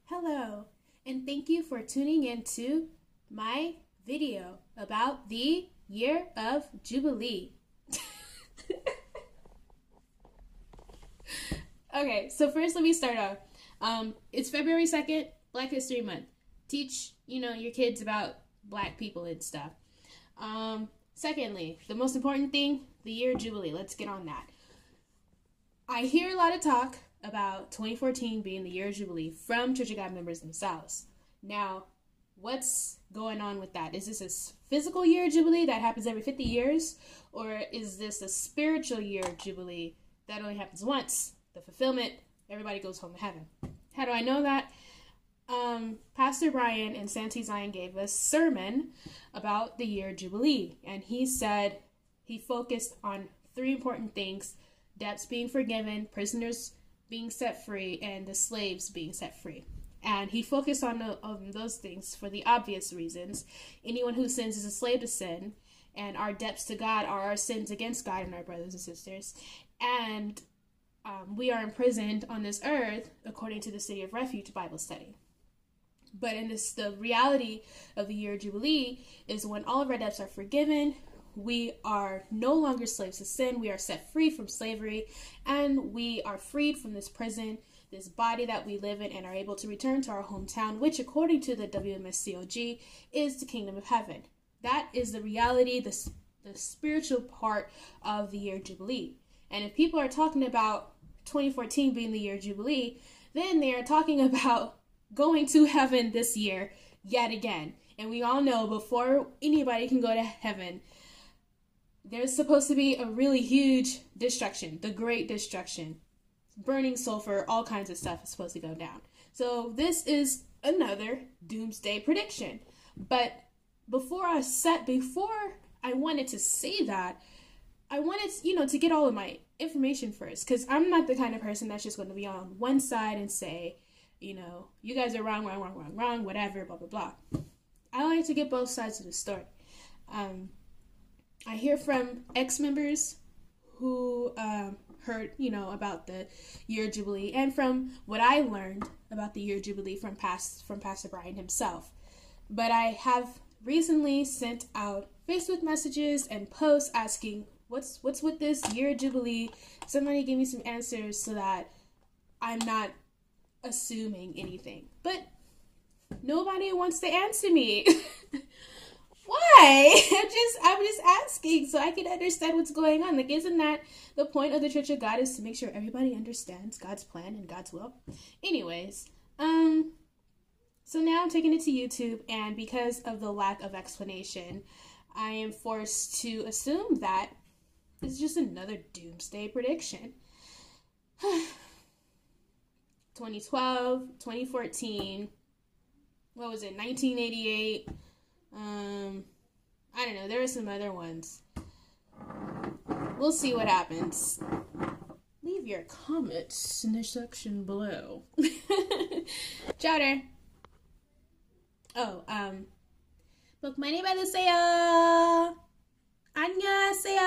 Hello, and thank you for tuning into my video about the Year of Jubilee. Okay, so first let me start off. It's February 2nd, Black History Month. Teach, your kids about Black people and stuff. Secondly, the most important thing, the Year of Jubilee. Let's get on that. I hear a lot of talk about 2014 being the Year of Jubilee from Church of God members themselves. Now, what's going on with that? Is this a physical Year of Jubilee that happens every 50 years? Or is this a spiritual Year of Jubilee that only happens once? The fulfillment, everybody goes home to heaven. How do I know that? Pastor Brian in Santee Zion gave a sermon about the Year of Jubilee. And he said he focused on three important things: debts being forgiven, prisoners being set free, and the slaves being set free. And he focused on those things for the obvious reasons. Anyone who sins is a slave to sin, and our debts to God are our sins against God and our brothers and sisters. And we are imprisoned on this earth according to the City of Refuge Bible study. But in this, the reality of the Year of Jubilee is when all of our debts are forgiven, we are no longer slaves to sin. We are set free from slavery, and we are freed from this prison, this body that we live in, and are able to return to our hometown, which according to the WMSCOG is the kingdom of heaven. That is the reality, the spiritual part of the Year of Jubilee. And if people are talking about 2014 being the Year of Jubilee, then they are talking about going to heaven this year yet again. And we all know before anybody can go to heaven, there's supposed to be a really huge destruction, the Great Destruction. Burning sulfur, all kinds of stuff is supposed to go down. So this is another doomsday prediction. But before I wanted to say that, I wanted, to get all of my information first, because I'm not the kind of person that's just going to be on one side and say, you guys are wrong, whatever, blah, blah, blah. I like to get both sides of the story. I hear from ex-members who heard, about the Year of Jubilee, and from what I learned about the Year of Jubilee from Pastor Brian himself. But I have recently sent out Facebook messages and posts asking, what's with this Year of Jubilee? Somebody give me some answers so that I'm not assuming anything. But nobody wants to answer me. Why? I'm just asking so I can understand what's going on. Like, isn't that the point of the Church of God, is to make sure everybody understands God's plan and God's will? Anyways, so now I'm taking it to YouTube, and because of the lack of explanation, I am forced to assume that it's just another doomsday prediction. 2012, 2014, what was it, 1988? I don't know, there were some other ones. We'll see what happens. Leave your comments in the section below. Chowder. Oh, 복 많이 받으세요. 안녕하세요.